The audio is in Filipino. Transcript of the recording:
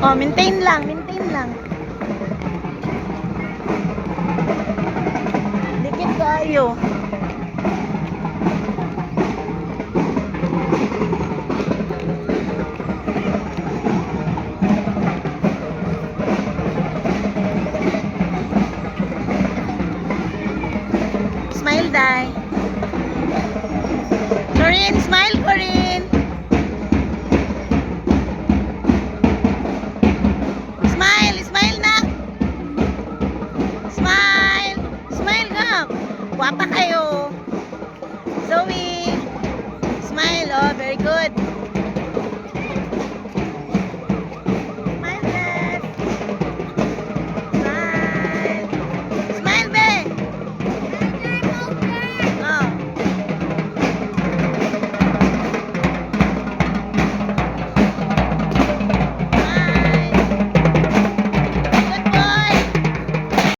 Oh, maintain lang, maintain lang. Dikit kayo. Smile, Day. Corinne, smile, Corinne.